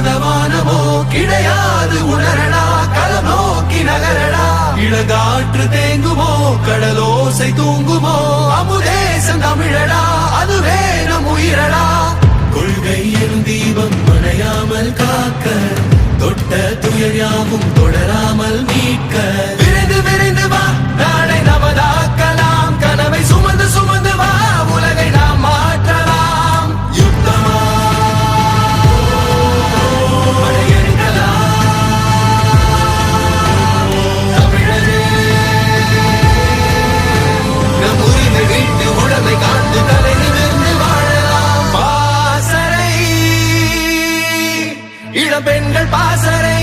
இல்லாதவானமோ கிடையாது உணரடா களம் நோக்கி நகரடா இளகாற்று தேங்குமோ கடலோசை தூங்குமோ அமுதேசம் தமிழடா அதுவே நம் உயிரடா கொள்கை எனும் தீபம் மணையாமல் காக்க தொட்ட துயர் யாவும் தொடராமல் மீட்க விரைந்து விரைந்து வா நாளை நமதாக்கலாம் கனவை சுமந்து சுமந்து வா உலகை நாம் மாற்றலாம் யுத்தமா படையெடுக்கலாம் தமிழரே நம் உரிமை வீட்டு உடமை காத்து தலை நிமிர்ந்து வாழலாம் பாசறை இளம் பெண்கள் பாசறை